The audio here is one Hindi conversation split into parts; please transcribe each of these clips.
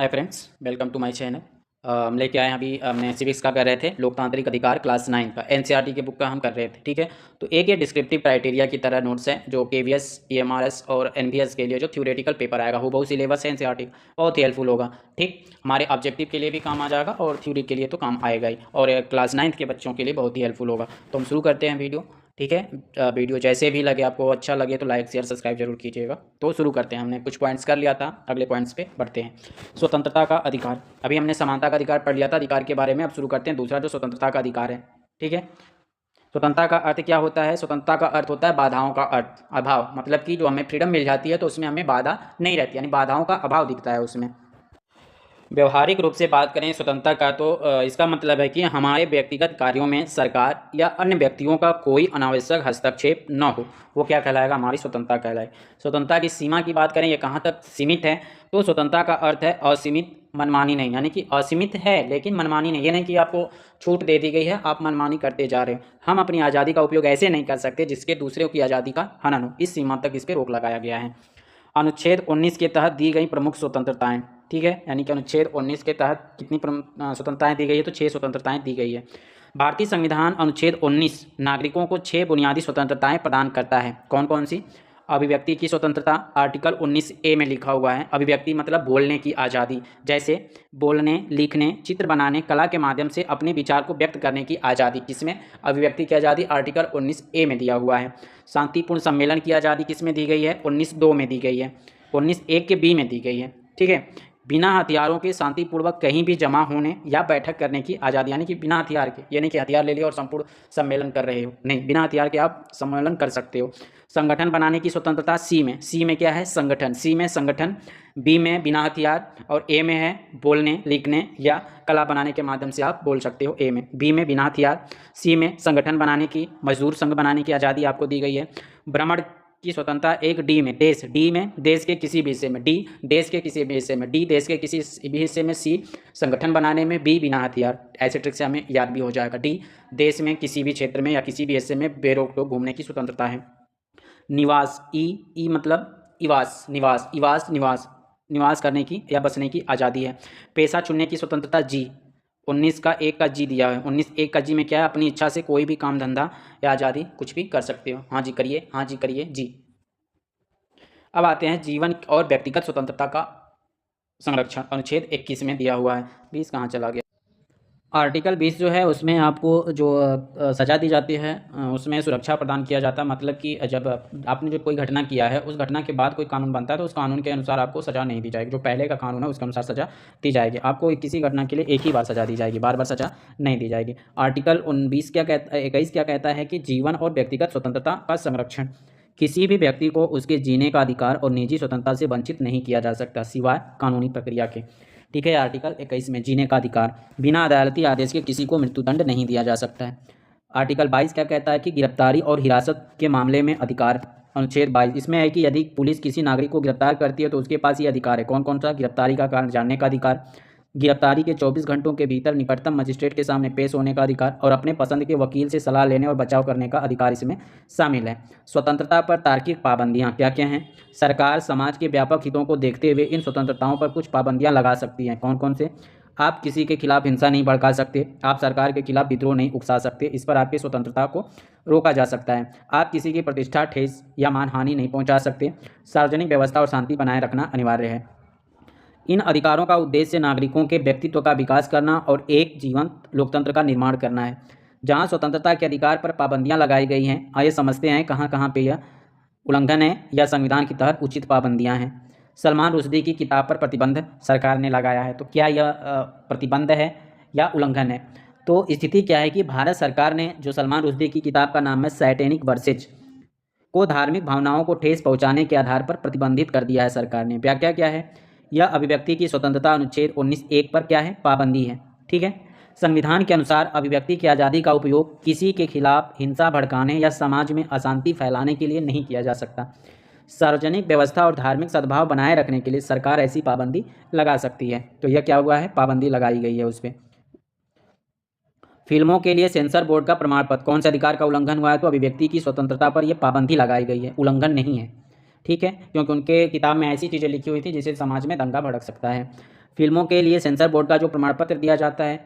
Hi friends, welcome to my channel. हम लेके आए हैं अभी हमने सिविक्स का कर रहे थे, लोकतांत्रिक अधिकार क्लास 9 का एनसीईआरटी के बुक का हम कर रहे थे। ठीक है, तो एक ये डिस्क्रिप्टिव क्राइटेरिया की तरह नोट्स हैं जो केवीएस, ईएमआरएस और एनवीएस के लिए जो थ्योरेटिकल पेपर आएगा, हूबहू सिलेबस है एनसीईआरटी का, बहुत ही हेल्पफुल होगा। ठीक, हमारे ऑब्जेक्टिव के लिए भी काम आ जाएगा और थ्योरी के लिए तो काम आएगा ही, और क्लास 9 के बच्चों के लिए बहुत ही हेल्पफुल होगा। तो हम शुरू करते हैं वीडियो। ठीक है, वीडियो जैसे भी लगे आपको, अच्छा लगे तो लाइक शेयर सब्सक्राइब जरूर कीजिएगा। तो शुरू करते हैं, हमने कुछ पॉइंट्स कर लिया था, अगले पॉइंट्स पे बढ़ते हैं। स्वतंत्रता का अधिकार, अभी हमने समानता का अधिकार पढ़ लिया था, अधिकार के बारे में अब शुरू करते हैं दूसरा जो स्वतंत्रता का अधिकार है। ठीक है, स्वतंत्रता का अर्थ क्या होता है? स्वतंत्रता का अर्थ होता है बाधाओं का अर्थ अभाव, मतलब कि जो हमें फ्रीडम मिल जाती है तो उसमें हमें बाधा नहीं रहती, यानी बाधाओं का अभाव दिखता है उसमें। व्यवहारिक रूप से बात करें स्वतंत्रता का तो इसका मतलब है कि हमारे व्यक्तिगत कार्यों में सरकार या अन्य व्यक्तियों का कोई अनावश्यक हस्तक्षेप न हो, वो क्या कहलाएगा? हमारी स्वतंत्रता कहलाए। स्वतंत्रता की सीमा की बात करें, ये कहाँ तक सीमित है? तो स्वतंत्रता का अर्थ है असीमित, मनमानी नहीं, यानी कि असीमित है लेकिन मनमानी नहीं। ये नहीं कि आपको छूट दे दी गई है, आप मनमानी करते जा रहे हो। हम अपनी आज़ादी का उपयोग ऐसे नहीं कर सकते जिसके दूसरों की आज़ादी का हनन हो, इस सीमा तक इस पर रोक लगाया गया है। अनुच्छेद 19 के तहत दी गई प्रमुख स्वतंत्रताएं। ठीक है, यानी कि अनुच्छेद 19 के तहत कितनी स्वतंत्रताएं दी गई है? तो 6 स्वतंत्रताएं दी गई है। भारतीय संविधान अनुच्छेद 19 नागरिकों को 6 बुनियादी स्वतंत्रताएं प्रदान करता है। कौन कौन सी? अभिव्यक्ति की स्वतंत्रता, आर्टिकल 19A में लिखा हुआ है। अभिव्यक्ति मतलब बोलने की आज़ादी, जैसे बोलने, लिखने, चित्र बनाने, कला के माध्यम से अपने विचार को व्यक्त करने की आज़ादी। किसमें? अभिव्यक्ति की आज़ादी आर्टिकल 19A में दिया हुआ है। शांतिपूर्ण सम्मेलन की आज़ादी किसमें दी गई है? 19(2) में दी गई है, 19(1) के बी में दी गई है। ठीक है, बिना हथियारों के शांतिपूर्वक कहीं भी जमा होने या बैठक करने की आज़ादी, यानी कि बिना हथियार के, ये नहीं कि हथियार ले लिया और संपूर्ण सम्मेलन कर रहे हो, नहीं, बिना हथियार के आप सम्मेलन कर सकते हो। संगठन बनाने की स्वतंत्रता सी में, सी में क्या है? संगठन, सी में संगठन, बी में बिना हथियार, और ए में है बोलने, लिखने या कला बनाने के माध्यम से आप बोल सकते हो। ए में, बी में बिना हथियार, सी में संगठन बनाने की, मजदूर संघ बनाने की आज़ादी आपको दी गई है। भ्रमण की स्वतंत्रता एक, डी में देश, डी में देश के किसी भी हिस्से में, डी देश के किसी भी हिस्से में, डी देश के किसी भी हिस्से में, सी संगठन बनाने में, बी बिना हथियार। ऐसे ट्रिक से हमें याद भी हो जाएगा। डी देश में किसी भी क्षेत्र में या किसी भी हिस्से में बेरोक टोक घूमने की स्वतंत्रता है। निवास, ई मतलब इवास, निवास, इवास निवास, निवास करने की या बसने की आज़ादी है। पेशा चुनने की स्वतंत्रता जी, 19(1) का जी दिया है। 19(1) का जी में क्या है? अपनी इच्छा से कोई भी काम धंधा या आज़ादी कुछ भी कर सकते हो। हाँ जी करिए, हाँ जी करिए, जी। अब आते हैं जीवन और व्यक्तिगत स्वतंत्रता का संरक्षण, अनुच्छेद 21 में दिया हुआ है। 20 कहाँ चला गया? आर्टिकल 20 जो है उसमें आपको जो सज़ा दी जाती है, उसमें सुरक्षा प्रदान किया जाता है। मतलब कि जब आपने जो कोई घटना किया है, उस घटना के बाद कोई कानून बनता है तो उस कानून के अनुसार आपको सज़ा नहीं दी जाएगी। जो पहले का कानून है उसके अनुसार सज़ा दी जाएगी। आपको किसी घटना के लिए एक ही बार सज़ा दी जाएगी, बार बार सज़ा नहीं दी जाएगी। आर्टिकल 19 क्या कहता है, 21 क्या कहता है कि जीवन और व्यक्तिगत स्वतंत्रता का संरक्षण, किसी भी व्यक्ति को उसके जीने का अधिकार और निजी स्वतंत्रता से वंचित नहीं किया जा सकता सिवाय कानूनी प्रक्रिया के। ठीक है, आर्टिकल 21 में जीने का अधिकार, बिना अदालती आदेश के किसी को मृत्युदंड नहीं दिया जा सकता है। आर्टिकल 22 क्या कहता है कि गिरफ्तारी और हिरासत के मामले में अधिकार, अनुच्छेद 22 इसमें है कि यदि पुलिस किसी नागरिक को गिरफ्तार करती है तो उसके पास ये अधिकार है। कौन कौन सा? गिरफ्तारी का कारण जानने का अधिकार, गिरफ्तारी के 24 घंटों के भीतर निकटतम मजिस्ट्रेट के सामने पेश होने का अधिकार, और अपने पसंद के वकील से सलाह लेने और बचाव करने का अधिकार इसमें शामिल है। स्वतंत्रता पर तार्किक पाबंदियां क्या क्या हैं? सरकार समाज के व्यापक हितों को देखते हुए इन स्वतंत्रताओं पर कुछ पाबंदियां लगा सकती हैं। कौन कौन से? आप किसी के खिलाफ हिंसा नहीं भड़का सकते, आप सरकार के खिलाफ विद्रोह नहीं उकसा सकते, इस पर आपकी स्वतंत्रता को रोका जा सकता है। आप किसी की प्रतिष्ठा ठेस या मानहानि नहीं पहुंचा सकते। सार्वजनिक व्यवस्था और शांति बनाए रखना अनिवार्य है। इन अधिकारों का उद्देश्य नागरिकों के व्यक्तित्व का विकास करना और एक जीवंत लोकतंत्र का निर्माण करना है। जहां स्वतंत्रता के अधिकार पर पाबंदियां लगाई गई हैं, आइए समझते हैं कहां कहां पे यह उल्लंघन है या संविधान की तहत उचित पाबंदियां हैं। सलमान रुश्दी की किताब पर प्रतिबंध सरकार ने लगाया है, तो क्या यह प्रतिबंध है या उल्लंघन है? तो स्थिति क्या है कि भारत सरकार ने जो सलमान रुश्दी की किताब का नाम है सैटेनिक वर्सेज को धार्मिक भावनाओं को ठेस पहुंचाने के आधार पर प्रतिबंधित कर दिया है सरकार ने। व्याख्या क्या है? यह अभिव्यक्ति की स्वतंत्रता अनुच्छेद 19(1) पर क्या है? पाबंदी है। ठीक है, संविधान के अनुसार अभिव्यक्ति की आज़ादी का उपयोग किसी के खिलाफ हिंसा भड़काने या समाज में अशांति फैलाने के लिए नहीं किया जा सकता। सार्वजनिक व्यवस्था और धार्मिक सद्भाव बनाए रखने के लिए सरकार ऐसी पाबंदी लगा सकती है। तो यह क्या हुआ है? पाबंदी लगाई गई है उस पर। फिल्मों के लिए सेंसर बोर्ड का प्रमाण पत्र, कौन से अधिकार का उल्लंघन हुआ है? तो अभिव्यक्ति की स्वतंत्रता पर यह पाबंदी लगाई गई है, उल्लंघन नहीं है। ठीक है, क्योंकि उनके किताब में ऐसी चीज़ें लिखी हुई थी जिससे समाज में दंगा भड़क सकता है। फिल्मों के लिए सेंसर बोर्ड का जो प्रमाण पत्र दिया जाता है।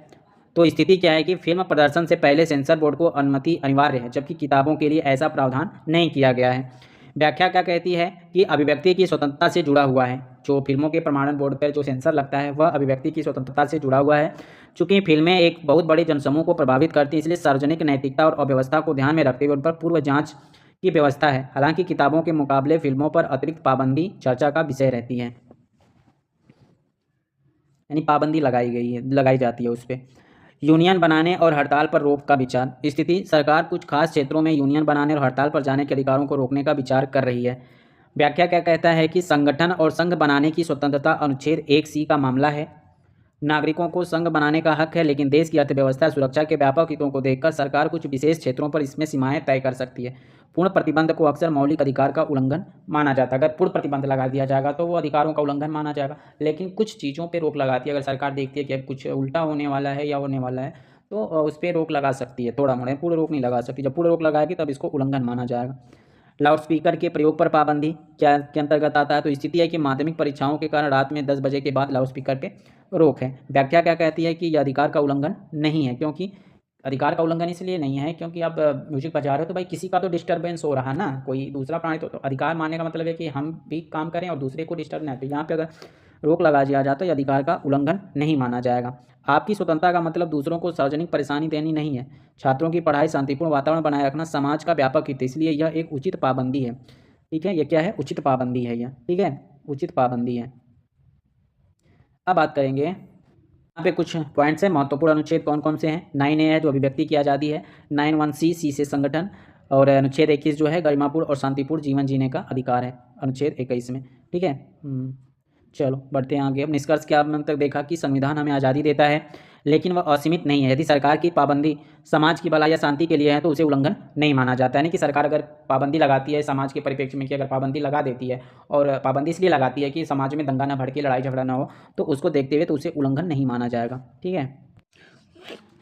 तो स्थिति क्या है कि फिल्म प्रदर्शन से पहले सेंसर बोर्ड को अनुमति अनिवार्य है, जबकि किताबों के लिए ऐसा प्रावधान नहीं किया गया है। व्याख्या क्या कहती है कि अभिव्यक्ति की स्वतंत्रता से जुड़ा हुआ है। जो फिल्मों के प्रमाणन बोर्ड पर जो सेंसर लगता है वह अभिव्यक्ति की स्वतंत्रता से जुड़ा हुआ है। चूंकि फिल्में एक बहुत बड़े जनसमूह को प्रभावित करती हैं, इसलिए सार्वजनिक नैतिकता और अव्यवस्था को ध्यान में रखते हुए उन पर पूर्व जांच की व्यवस्था है। हालांकि किताबों के मुकाबले फिल्मों पर अतिरिक्त पाबंदी चर्चा का विषय रहती है, यानी पाबंदी लगाई जाती है उस पर। यूनियन बनाने और हड़ताल पर रोक का विचार। स्थिति सरकार कुछ खास क्षेत्रों में यूनियन बनाने और हड़ताल पर जाने के अधिकारों को रोकने का विचार कर रही है। व्याख्या क्या कहता है कि संगठन और संघ बनाने की स्वतंत्रता अनुच्छेद 1C का मामला है। नागरिकों को संघ बनाने का हक है, लेकिन देश की अर्थव्यवस्था सुरक्षा के व्यापक हितों को देखकर सरकार कुछ विशेष क्षेत्रों पर इसमें सीमाएं तय कर सकती है। पूर्ण प्रतिबंध को अक्सर मौलिक अधिकार का उल्लंघन माना जाता है। अगर पूर्ण प्रतिबंध लगा दिया जाएगा तो वो अधिकारों का उल्लंघन माना जाएगा, लेकिन कुछ चीज़ों पर रोक लगाती है। अगर सरकार देखती है कि अब कुछ उल्टा होने वाला है या होने वाला है तो उस पर रोक लगा सकती है, थोड़ा मोड़ा, पूर्ण रोक नहीं लगा सकती। जब पूर्ण रोक लगाएगी तब इसको उल्लंघन माना जाएगा। लाउड स्पीकर के प्रयोग पर पाबंदी क्या के अंतर्गत आता है? तो स्थिति है कि माध्यमिक परीक्षाओं के कारण रात में 10 बजे के बाद लाउड स्पीकर पे रोक है। व्याख्या क्या कहती है कि यह अधिकार का उल्लंघन नहीं है, क्योंकि अधिकार का उल्लंघन इसलिए नहीं है क्योंकि आप म्यूजिक बजा रहे हो तो भाई किसी का तो डिस्टर्बेंस हो रहा है ना, कोई दूसरा प्राणी। तो अधिकार मानने का मतलब है कि हम भी काम करें और दूसरे को डिस्टर्ब नहीं। तो यहाँ पे अगर रोक लगा दिया जाता है, यह अधिकार का उल्लंघन नहीं माना जाएगा। आपकी स्वतंत्रता का मतलब दूसरों को सार्वजनिक परेशानी देनी नहीं है। छात्रों की पढ़ाई, शांतिपूर्ण वातावरण बनाए रखना समाज का व्यापक हित है, इसलिए यह एक उचित पाबंदी है। ठीक है, यह क्या है? उचित पाबंदी है यह। ठीक है, उचित पाबंदी है। अब बात करेंगे, यहाँ पे कुछ पॉइंट्स हैं। महत्वपूर्ण अनुच्छेद कौन कौन से हैं? 9A है जो अभिव्यक्ति की आज़ादी है। 9(1)C सी से संगठन, और अनुच्छेद 21 जो है गरिमापूर्ण और शांतिपूर्ण जीवन जीने का अधिकार है, अनुच्छेद 21 में। ठीक है, चलो बढ़ते हैं आगे। अब निष्कर्ष क्या हमने तक देखा कि संविधान हमें आज़ादी देता है, लेकिन वह असीमित नहीं है। यदि सरकार की पाबंदी समाज की भलाई या शांति के लिए है तो उसे उल्लंघन नहीं माना जाता है। यानी कि सरकार अगर पाबंदी लगाती है समाज के परिप्रेक्ष्य में, कि अगर पाबंदी लगा देती है, और पाबंदी इसलिए लगाती है कि समाज में दंगा ना भड़के, लड़ाई झगड़ा ना हो, तो उसको देखते हुए तो उसे उल्लंघन नहीं माना जाएगा। ठीक है,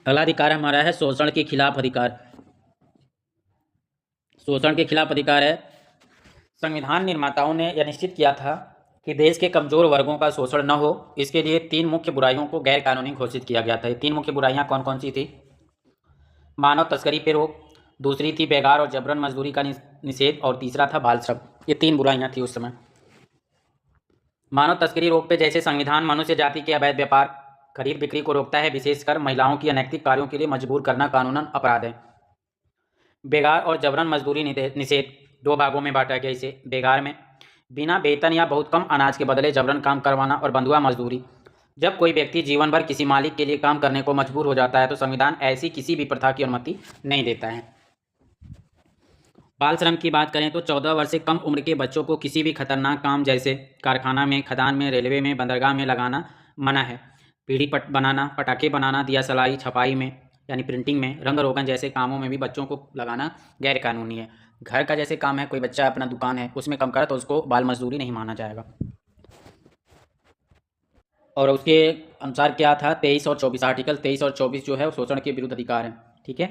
अगला अधिकार हमारा है शोषण के खिलाफ अधिकार। शोषण के खिलाफ अधिकार है, संविधान निर्माताओं ने यह निश्चित किया था कि देश के कमजोर वर्गों का शोषण न हो। इसके लिए 3 मुख्य बुराइयों को गैर कानूनी घोषित किया गया था। ये 3 मुख्य बुराइयां कौन कौन सी थी? मानव तस्करी पे रोक, दूसरी थी बेगार और जबरन मजदूरी का निषेध, और तीसरा था बाल श्रम। ये 3 बुराइयां थी उस समय। मानव तस्करी रोक पे जैसे संविधान मनुष्य जाति के अवैध व्यापार, खरीद बिक्री को रोकता है, विशेषकर महिलाओं की अनैतिक कार्यों के लिए मजबूर करना कानूनन अपराध है। बेगार और जबरन मजदूरी निषेध 2 भागों में बांटा गया इसे। बेगार में बिना वेतन या बहुत कम अनाज के बदले जबरन काम करवाना, और बंधुआ मजदूरी, जब कोई व्यक्ति जीवन भर किसी मालिक के लिए काम करने को मजबूर हो जाता है तो संविधान ऐसी किसी भी प्रथा की अनुमति नहीं देता है। बाल श्रम की बात करें तो 14 वर्ष से कम उम्र के बच्चों को किसी भी खतरनाक काम जैसे कारखाना में, खदान में, रेलवे में, बंदरगाह में लगाना मना है। पीढ़ी बनाना, पटाखे बनाना, दिया सलाई, छपाई में यानी प्रिंटिंग में, रंग रोगन जैसे कामों में भी बच्चों को लगाना गैर कानूनी है। घर का जैसे काम है, कोई बच्चा अपना दुकान है उसमें काम करे तो उसको बाल मजदूरी नहीं माना जाएगा। और उसके अनुसार क्या था? 23 और 24, आर्टिकल 23 और 24 जो है वो शोषण के विरुद्ध अधिकार है। ठीक है,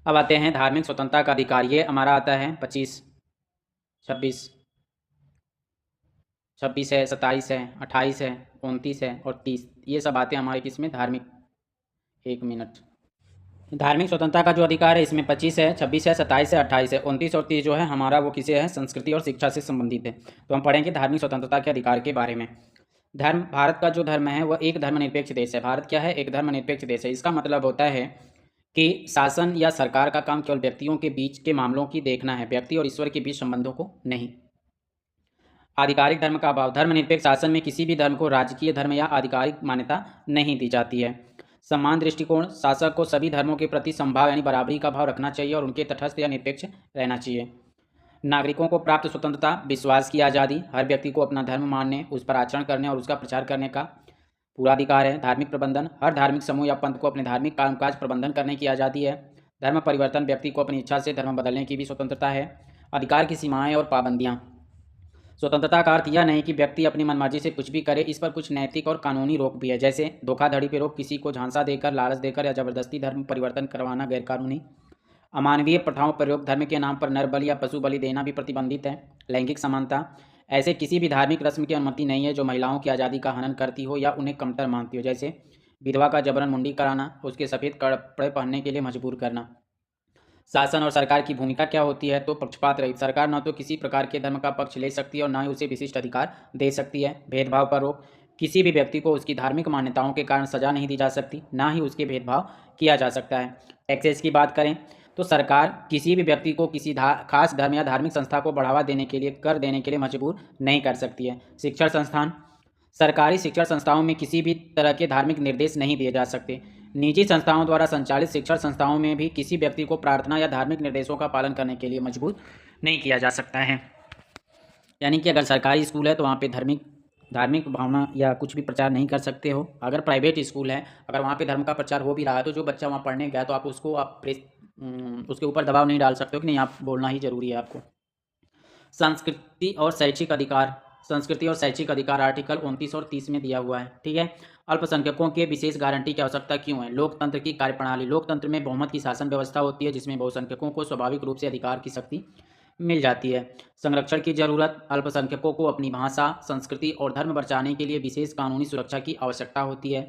अब आते हैं धार्मिक स्वतंत्रता का अधिकार। ये हमारा आता है 25, 26 है, 27 है, 28 है, 29 है और 30। ये सब आते हैं हमारे किसमें? धार्मिक। 1 मिनट। धार्मिक स्वतंत्रता का जो अधिकार है इसमें 25 है, 26 है, 27 है, 28 है, 29 और 30 जो है हमारा वो किसे है? संस्कृति और शिक्षा से संबंधित है। तो हम पढ़ेंगे धार्मिक स्वतंत्रता के अधिकार के बारे में। धर्म, भारत का जो धर्म है वह एक धर्मनिरपेक्ष देश है। भारत क्या है? एक धर्मनिरपेक्ष देश है। इसका मतलब होता है कि शासन या सरकार का काम केवल व्यक्तियों के बीच के मामलों की देखना है, व्यक्ति और ईश्वर के बीच संबंधों को नहीं। आधिकारिक धर्म का अभाव। धर्मनिरपेक्ष शासन में किसी भी धर्म को राजकीय धर्म या आधिकारिक मान्यता नहीं दी जाती है। समान दृष्टिकोण, शासक को सभी धर्मों के प्रति समभाव यानी बराबरी का भाव रखना चाहिए और उनके तटस्थ या निरपेक्ष रहना चाहिए। नागरिकों को प्राप्त स्वतंत्रता, विश्वास की आज़ादी, हर व्यक्ति को अपना धर्म मानने, उस पर आचरण करने और उसका प्रचार करने का पूरा अधिकार है। धार्मिक प्रबंधन, हर धार्मिक समूह या पंथ को अपने धार्मिक कामकाज प्रबंधन करने की आज़ादी है। धर्म परिवर्तन, व्यक्ति को अपनी इच्छा से धर्म बदलने की भी स्वतंत्रता है। अधिकार की सीमाएं और पाबंदियां। स्वतंत्रता का अर्थ यह नहीं कि व्यक्ति अपनी मनमर्जी से कुछ भी करे, इस पर कुछ नैतिक और कानूनी रोक भी है, जैसे धोखाधड़ी पर रोक, किसी को झांसा देकर, लालच देकर या जबरदस्ती धर्म परिवर्तन करवाना गैरकानूनी। अमानवीय प्रथाओं पर रोक, धर्म के नाम पर नर बलि या पशु बलि देना भी प्रतिबंधित है। लैंगिक समानता, ऐसे किसी भी धार्मिक रस्म की अनुमति नहीं है जो महिलाओं की आज़ादी का हनन करती हो या उन्हें कमतर मानती हो, जैसे विधवा का जबरन मुंडी कराना, उसके सफ़ेद कपड़े पहनने के लिए मजबूर करना। शासन और सरकार की भूमिका क्या होती है? तो पक्षपात रहित। सरकार न तो किसी प्रकार के धर्म का पक्ष ले सकती है और न ही उसे विशिष्ट अधिकार दे सकती है। भेदभाव पर रोक। किसी भी व्यक्ति को उसकी धार्मिक मान्यताओं के कारण सजा नहीं दी जा सकती, ना ही उसके भेदभाव किया जा सकता है। टैक्सेस की बात करें तो सरकार किसी भी व्यक्ति को किसी खास धर्म या धार्मिक संस्था को बढ़ावा देने के लिए, कर देने के लिए मजबूर नहीं कर सकती है। शिक्षण संस्थान। सरकारी शिक्षण संस्थाओं में किसी भी तरह के धार्मिक निर्देश नहीं दिए जा सकते। निजी संस्थाओं द्वारा संचालित शिक्षण संस्थाओं में भी किसी व्यक्ति को प्रार्थना या धार्मिक निर्देशों का पालन करने के लिए मजबूर नहीं किया जा सकता है। यानी कि अगर सरकारी स्कूल है तो वहाँ पे धार्मिक भावना या कुछ भी प्रचार नहीं कर सकते हो। अगर प्राइवेट स्कूल है, अगर वहाँ पे धर्म का प्रचार हो भी रहा है तो जो बच्चा वहाँ पढ़ने गया तो आप उसके ऊपर दबाव नहीं डाल सकते हो कि नहीं आप बोलना ही जरूरी है आपको। संस्कृति और शैक्षिक अधिकार। संस्कृति और शैक्षिक अधिकार आर्टिकल 29 और 30 में दिया हुआ है। ठीक है। अल्पसंख्यकों के विशेष गारंटी की आवश्यकता क्यों है? लोकतंत्र की कार्यप्रणाली। लोकतंत्र में बहुमत की शासन व्यवस्था होती है जिसमें बहुसंख्यकों को स्वाभाविक रूप से अधिकार की शक्ति मिल जाती है। संरक्षण की जरूरत। अल्पसंख्यकों को अपनी भाषा, संस्कृति और धर्म बचाने के लिए विशेष कानूनी सुरक्षा की आवश्यकता होती है।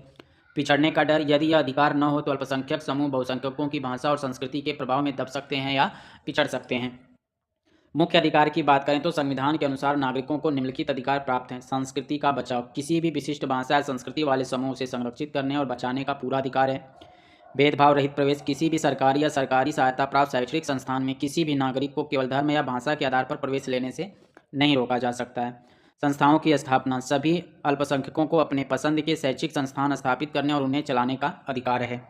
पिछड़ने का डर। यदि यह अधिकार न हो तो अल्पसंख्यक समूह बहुसंख्यकों की भाषा और संस्कृति के प्रभाव में दब सकते हैं या पिछड़ सकते हैं। मुख्य अधिकार की बात करें तो संविधान के अनुसार नागरिकों को निम्नलिखित अधिकार प्राप्त हैं। संस्कृति का बचाव। किसी भी विशिष्ट भाषा या संस्कृति वाले समूह से संरक्षित करने और बचाने का पूरा अधिकार है। भेदभाव रहित प्रवेश। किसी भी सरकारी या सरकारी सहायता प्राप्त शैक्षणिक संस्थान में किसी भी नागरिक को केवल धर्म या भाषा के आधार पर प्रवेश लेने से नहीं रोका जा सकता है। संस्थाओं की स्थापना। सभी अल्पसंख्यकों को अपने पसंद के शैक्षिक संस्थान स्थापित करने और उन्हें चलाने का अधिकार है।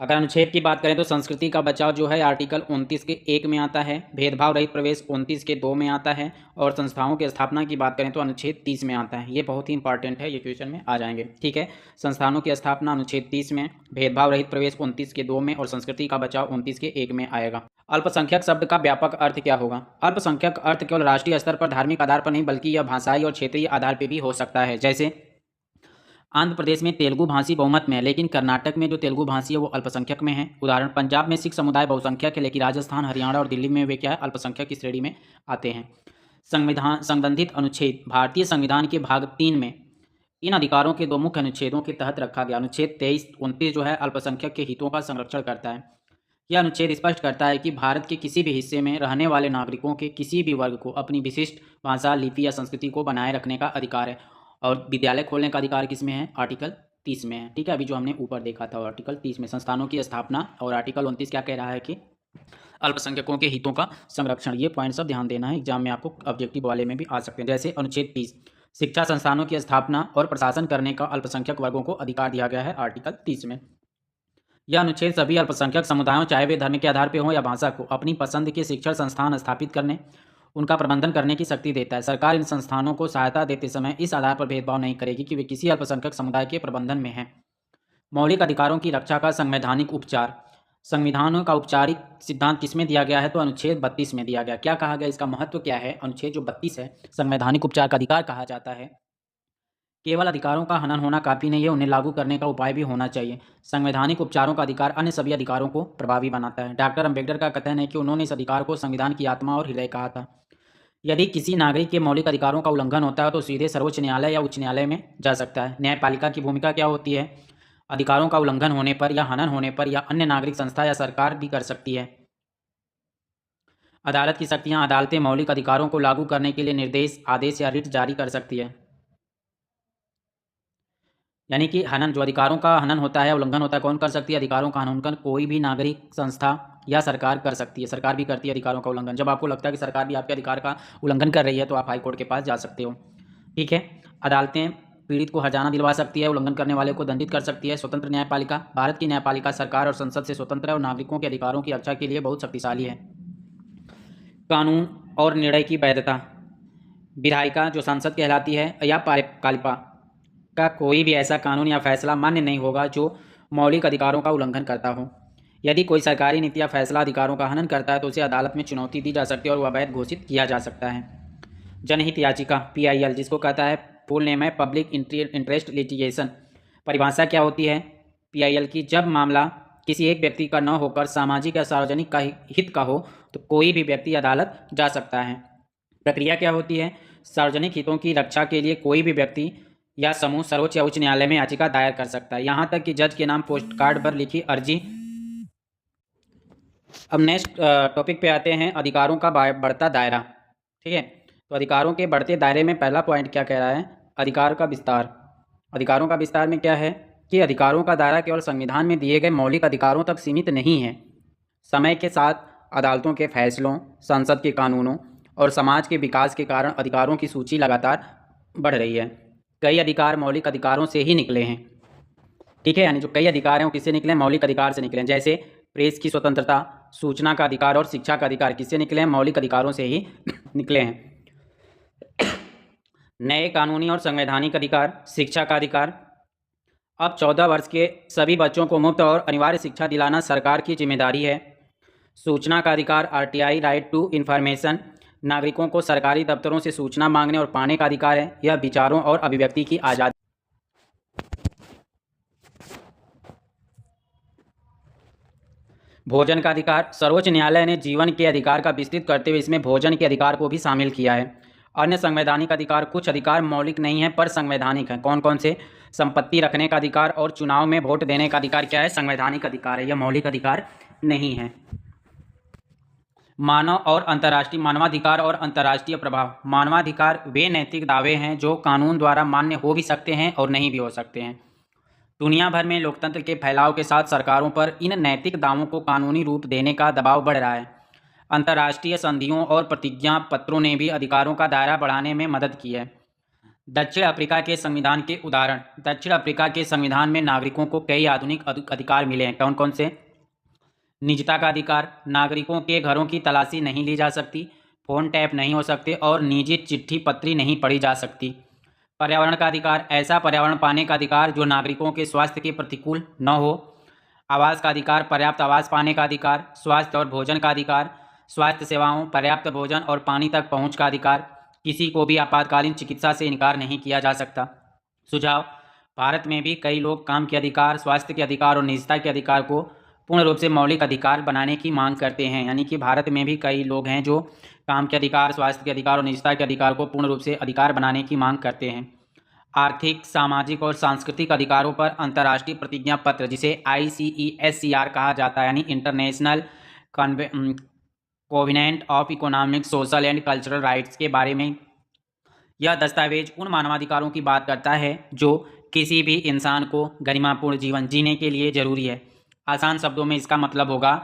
अगर अनुच्छेद की बात करें तो संस्कृति का बचाव जो है आर्टिकल 29 के 1 में आता है। भेदभाव रहित प्रवेश 29 के 2 में आता है। और संस्थाओं की स्थापना की बात करें तो अनुच्छेद 30 में आता है। ये बहुत ही इंपॉर्टेंट है, ये क्वेश्चन में आ जाएंगे। ठीक है। संस्थानों की स्थापना अनुच्छेद 30 में, भेदभाव रहित प्रवेश 29 के 2 में और संस्कृति का बचाव 29 के 1 में आएगा। अल्पसंख्यक शब्द का व्यापक अर्थ क्या होगा? अल्पसंख्यक अर्थ केवल राष्ट्रीय स्तर पर धार्मिक आधार पर नहीं बल्कि यह भाषाई और क्षेत्रीय आधार पर भी हो सकता है। जैसे आंध्र प्रदेश में तेलुगु भाषी बहुमत में है लेकिन कर्नाटक में जो तेलुगु भाषी है वो अल्पसंख्यक में है। उदाहरण, पंजाब में सिख समुदाय बहुसंख्यक है लेकिन राजस्थान, हरियाणा और दिल्ली में वे क्या है, अल्पसंख्यक की श्रेणी में आते हैं। संविधान संबंधित अनुच्छेद। भारतीय संविधान के भाग 3 में इन अधिकारों के 2 मुख्य अनुच्छेदों के तहत रखा गया। अनुच्छेद 23-29 जो है अल्पसंख्यक के हितों का संरक्षण करता है। यह अनुच्छेद स्पष्ट करता है कि भारत के किसी भी हिस्से में रहने वाले नागरिकों के किसी भी वर्ग को अपनी विशिष्ट भाषा, लिपि या संस्कृति को बनाए रखने का अधिकार है। और विद्यालय खोलने का अधिकार किस में है? आर्टिकल 30 में है। ठीक है। अभी जो हमने ऊपर देखा था आर्टिकल 30 में संस्थानों की स्थापना, और आर्टिकल 29 क्या कह रहा है कि अल्पसंख्यकों के हितों का संरक्षण। ये पॉइंट सब ध्यान देना है, एग्जाम में आपको ऑब्जेक्टिव वाले में भी आ सकते हैं। जैसे अनुच्छेद 30 शिक्षा संस्थानों की स्थापना और प्रशासन करने का अल्पसंख्यक वर्गों को अधिकार दिया गया है आर्टिकल 30 में। यह अनुच्छेद सभी अल्पसंख्यक समुदायों, चाहे वे धर्म के आधार पर हों या भाषा को, अपनी पसंद के शिक्षण संस्थान स्थापित करने, उनका प्रबंधन करने की शक्ति देता है। सरकार इन संस्थानों को सहायता देते समय इस आधार पर भेदभाव नहीं करेगी कि वे किसी अल्पसंख्यक समुदाय के प्रबंधन में हैं। मौलिक अधिकारों की रक्षा का संवैधानिक उपचार। संविधान का औपचारिक सिद्धांत किसमें दिया गया है? तो अनुच्छेद 32 में दिया गया। क्या कहा गया, इसका महत्व क्या है? अनुच्छेद जो 32 है, संवैधानिक उपचार का अधिकार कहा जाता है। केवल अधिकारों का हनन होना काफ़ी नहीं है, उन्हें लागू करने का उपाय भी होना चाहिए। संवैधानिक उपचारों का अधिकार अन्य सभी अधिकारों को प्रभावी बनाता है। डॉक्टर अम्बेडकर का कथन है कि उन्होंने इस अधिकार को संविधान की आत्मा और हृदय कहा था। यदि किसी नागरिक के मौलिक अधिकारों का उल्लंघन होता है तो सीधे सर्वोच्च न्यायालय या उच्च न्यायालय में जा सकता है। न्यायपालिका की भूमिका क्या होती है? अधिकारों का उल्लंघन होने पर या हनन होने पर या अन्य नागरिक संस्था या सरकार भी कर सकती है। अदालत की शक्तियां। अदालतें मौलिक अधिकारों को लागू करने के लिए निर्देश, आदेश या रिट जारी कर सकती है। यानी कि हनन, जो अधिकारों का हनन होता है, उल्लंघन होता है, कौन कर सकती है? अधिकारों का उल्लंघन कोई भी नागरिक संस्था या सरकार कर सकती है। सरकार भी करती है अधिकारों का उल्लंघन। जब आपको लगता है कि सरकार भी आपके अधिकार का उल्लंघन कर रही है तो आप हाईकोर्ट के पास जा सकते हो। ठीक है। अदालतें पीड़ित को हर्जाना दिलवा सकती है, उल्लंघन करने वाले को दंडित कर सकती है। स्वतंत्र न्यायपालिका। भारत की न्यायपालिका सरकार और संसद से स्वतंत्र है और नागरिकों के अधिकारों की रक्षा के लिए बहुत शक्तिशाली है। कानून और निर्णय की वैधता। विधायिका जो संसद कहलाती है या कार्यपालिका का कोई भी ऐसा कानून या फैसला मान्य नहीं होगा जो मौलिक अधिकारों का उल्लंघन करता हो। यदि कोई सरकारी नीति या फैसला अधिकारों का हनन करता है तो उसे अदालत में चुनौती दी जा सकती है और वह अवैध घोषित किया जा सकता है। जनहित याचिका PIL, जिसको कहता है, फुल नेम है पब्लिक इंटरेस्ट लिटिगेशन। परिभाषा क्या होती है PIL की? जब मामला किसी एक व्यक्ति का न होकर सामाजिक या सार्वजनिक का हित का हो तो कोई भी व्यक्ति अदालत जा सकता है। प्रक्रिया क्या होती है? सार्वजनिक हितों की रक्षा के लिए कोई भी व्यक्ति या समूह सर्वोच्च या उच्च न्यायालय में याचिका दायर कर सकता है, यहाँ तक कि जज के नाम पोस्ट कार्ड पर लिखी अर्जी। अब नेक्स्ट टॉपिक पे आते हैं, अधिकारों का बढ़ता दायरा। ठीक है, तो अधिकारों के बढ़ते दायरे में पहला पॉइंट क्या कह रहा है? अधिकार का विस्तार। अधिकारों का विस्तार में क्या है कि अधिकारों का दायरा केवल संविधान में दिए गए मौलिक अधिकारों तक सीमित नहीं है। समय के साथ अदालतों के फैसलों, संसद के कानूनों और समाज के विकास के कारण अधिकारों की सूची लगातार बढ़ रही है। कई अधिकार मौलिक अधिकारों से ही निकले हैं। ठीक है, यानी जो कई अधिकार हैं वो किससे निकले हैं? मौलिक अधिकार से निकले हैं। जैसे प्रेस की स्वतंत्रता, सूचना का अधिकार और शिक्षा का अधिकार किससे निकले हैं? मौलिक अधिकारों से ही निकले हैं। नए कानूनी और संवैधानिक अधिकार, शिक्षा का अधिकार। अब 14 वर्ष के सभी बच्चों को मुफ्त और अनिवार्य शिक्षा दिलाना सरकार की जिम्मेदारी है। सूचना का अधिकार, आरटीआई, राइट टू इन्फॉर्मेशन। नागरिकों को सरकारी दफ्तरों से सूचना मांगने और पाने का अधिकार है। यह विचारों और अभिव्यक्ति की आज़ादी। भोजन का अधिकार, सर्वोच्च न्यायालय ने जीवन के अधिकार का विस्तृत करते हुए इसमें भोजन के अधिकार को भी शामिल किया है। अन्य संवैधानिक अधिकार, कुछ अधिकार मौलिक नहीं है पर संवैधानिक है। कौन कौन से? संपत्ति रखने का अधिकार और चुनाव में वोट देने का अधिकार क्या है? संवैधानिक अधिकार है, यह मौलिक अधिकार नहीं है। मानव और अंतर्राष्ट्रीय, मानवाधिकार और अंतर्राष्ट्रीय प्रभाव। मानवाधिकार वे नैतिक दावे हैं जो कानून द्वारा मान्य हो भी सकते हैं और नहीं भी हो सकते हैं। दुनिया भर में लोकतंत्र के फैलाव के साथ सरकारों पर इन नैतिक दावों को कानूनी रूप देने का दबाव बढ़ रहा है। अंतर्राष्ट्रीय संधियों और प्रतिज्ञा पत्रों ने भी अधिकारों का दायरा बढ़ाने में मदद की है। दक्षिण अफ्रीका के संविधान के उदाहरण। दक्षिण अफ्रीका के संविधान में नागरिकों को कई आधुनिक अधिकार मिले हैं। कौन कौन से? निजता का अधिकार, नागरिकों के घरों की तलाशी नहीं ली जा सकती, फ़ोन टैप नहीं हो सकते और निजी चिट्ठी पत्री नहीं पढ़ी जा सकती। पर्यावरण का अधिकार, ऐसा पर्यावरण पाने का अधिकार जो नागरिकों के स्वास्थ्य के प्रतिकूल न हो। आवास का अधिकार, पर्याप्त आवास पाने का अधिकार। स्वास्थ्य और भोजन का अधिकार, स्वास्थ्य सेवाओं, पर्याप्त भोजन और पानी तक पहुंच का अधिकार। किसी को भी आपातकालीन चिकित्सा से इनकार नहीं किया जा सकता। सुझाव, भारत में भी कई लोग काम के अधिकार, स्वास्थ्य के अधिकार और निजता के अधिकार को पूर्ण रूप से मौलिक अधिकार बनाने की मांग करते हैं। यानी कि भारत में भी कई लोग हैं जो काम के अधिकार, स्वास्थ्य के अधिकार और निजता के अधिकार को पूर्ण रूप से अधिकार बनाने की मांग करते हैं। आर्थिक, सामाजिक और सांस्कृतिक अधिकारों पर अंतर्राष्ट्रीय प्रतिज्ञा पत्र, जिसे ICESCR कहा जाता है, यानी international covenant of economic, social and cultural rights के बारे में। यह दस्तावेज उन मानवाधिकारों की बात करता है जो किसी भी इंसान को गरिमापूर्ण जीवन जीने के लिए जरूरी है। आसान शब्दों में इसका मतलब होगा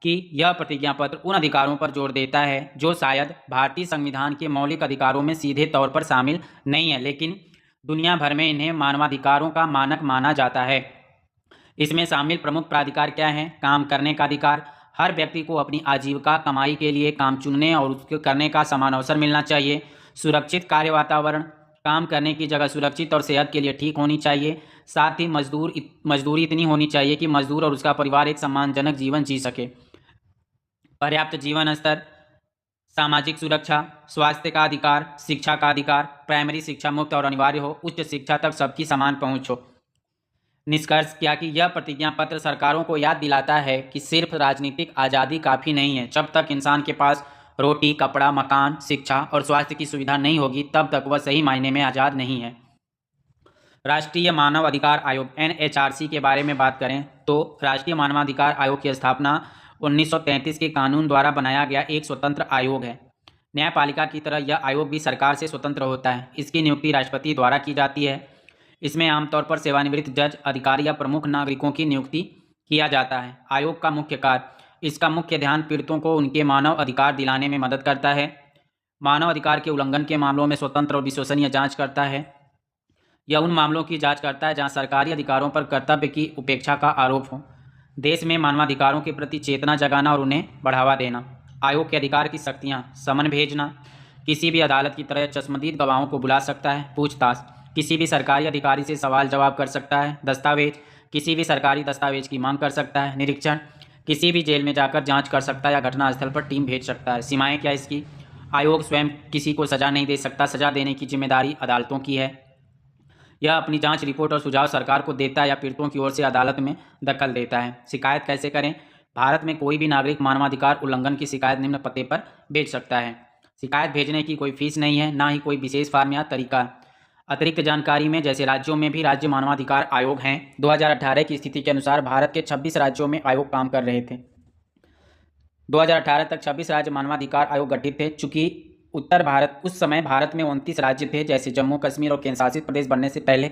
कि यह प्रतिज्ञा पत्र उन अधिकारों पर जोर देता है जो शायद भारतीय संविधान के मौलिक अधिकारों में सीधे तौर पर शामिल नहीं है, लेकिन दुनिया भर में इन्हें मानवाधिकारों का मानक माना जाता है। इसमें शामिल प्रमुख प्राधिकार क्या हैं? काम करने का अधिकार, हर व्यक्ति को अपनी आजीविका कमाई के लिए काम चुनने और उसके करने का समान अवसर मिलना चाहिए। सुरक्षित कार्य वातावरण, काम करने की जगह सुरक्षित और सेहत के लिए ठीक होनी चाहिए। साथ ही मजदूरी इतनी होनी चाहिए कि मजदूर और उसका परिवार एक सम्मानजनक जीवन जी सके। पर्याप्त जीवन स्तर, सामाजिक सुरक्षा, स्वास्थ्य का अधिकार, शिक्षा का अधिकार, प्राइमरी शिक्षा मुफ्त और अनिवार्य हो, उच्च शिक्षा तक सबकी समान पहुंच हो। निष्कर्ष क्या कि यह प्रतिज्ञा पत्र सरकारों को याद दिलाता है कि सिर्फ राजनीतिक आज़ादी काफ़ी नहीं है। जब तक इंसान के पास रोटी, कपड़ा, मकान, शिक्षा और स्वास्थ्य की सुविधा नहीं होगी तब तक वह सही मायने में आज़ाद नहीं है। राष्ट्रीय मानव अधिकार आयोग NHRC के बारे में बात करें तो राष्ट्रीय मानवाधिकार आयोग की स्थापना 1933 के कानून द्वारा बनाया गया एक स्वतंत्र आयोग है। न्यायपालिका की तरह यह आयोग भी सरकार से स्वतंत्र होता है। इसकी नियुक्ति राष्ट्रपति द्वारा की जाती है। इसमें आमतौर पर सेवानिवृत्त जज, अधिकारी या प्रमुख नागरिकों की नियुक्ति किया जाता है। आयोग का मुख्य कार्य, इसका मुख्य ध्यान पीड़ितों को उनके मानव अधिकार दिलाने में मदद करता है। मानव अधिकार के उल्लंघन के मामलों में स्वतंत्र और विश्वसनीय जांच करता है। यह उन मामलों की जांच करता है जहां सरकारी अधिकारों पर कर्तव्य की उपेक्षा का आरोप हो। देश में मानवाधिकारों के प्रति चेतना जगाना और उन्हें बढ़ावा देना। आयोग के अधिकार की शक्तियाँ, समन भेजना, किसी भी अदालत की तरह चश्मदीद गवाहों को बुला सकता है। पूछताछ, किसी भी सरकारी अधिकारी से सवाल जवाब कर सकता है। दस्तावेज, किसी भी सरकारी दस्तावेज की मांग कर सकता है। निरीक्षण, किसी भी जेल में जाकर जांच कर सकता है या घटनास्थल पर टीम भेज सकता है। सीमाएं क्या इसकी? आयोग स्वयं किसी को सज़ा नहीं दे सकता, सज़ा देने की जिम्मेदारी अदालतों की है। यह अपनी जांच रिपोर्ट और सुझाव सरकार को देता है या पीड़ितों की ओर से अदालत में दखल देता है। शिकायत कैसे करें? भारत में कोई भी नागरिक मानवाधिकार उल्लंघन की शिकायत निम्न पते पर भेज सकता है। शिकायत भेजने की कोई फीस नहीं है, ना ही कोई विशेष फॉर्म या तरीका। अतिरिक्त जानकारी में जैसे राज्यों में भी राज्य मानवाधिकार आयोग हैं। 2018 की स्थिति के अनुसार भारत के 26 राज्यों में आयोग काम कर रहे थे। 2018 तक 26 राज्य मानवाधिकार आयोग गठित थे। चूंकि उत्तर भारत उस समय भारत में 29 राज्य थे, जैसे जम्मू कश्मीर और केंद्र शासित प्रदेश बनने से पहले,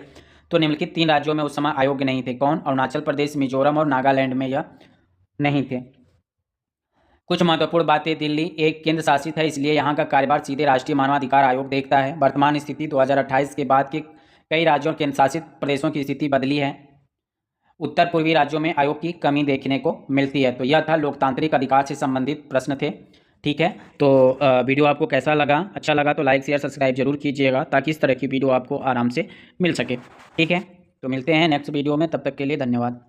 तो निम्नलिखित 3 राज्यों में उस समय आयोग नहीं थे। कौन? अरुणाचल प्रदेश, मिजोरम और नागालैंड में यह नहीं थे। कुछ महत्वपूर्ण बातें। दिल्ली एक केंद्र शासित है, इसलिए यहाँ का कार्यभार सीधे राष्ट्रीय मानवाधिकार आयोग देखता है। वर्तमान स्थिति 2028 के बाद के कई राज्यों और केंद्र शासित प्रदेशों की स्थिति बदली है। उत्तर पूर्वी राज्यों में आयोग की कमी देखने को मिलती है। तो यह था लोकतांत्रिक अधिकार से संबंधित प्रश्न थे। ठीक है, तो वीडियो आपको कैसा लगा? अच्छा लगा तो लाइक शेयर सब्सक्राइब जरूर कीजिएगा, ताकि इस तरह की वीडियो आपको आराम से मिल सके। ठीक है, तो मिलते हैं नेक्स्ट वीडियो में, तब तक के लिए धन्यवाद।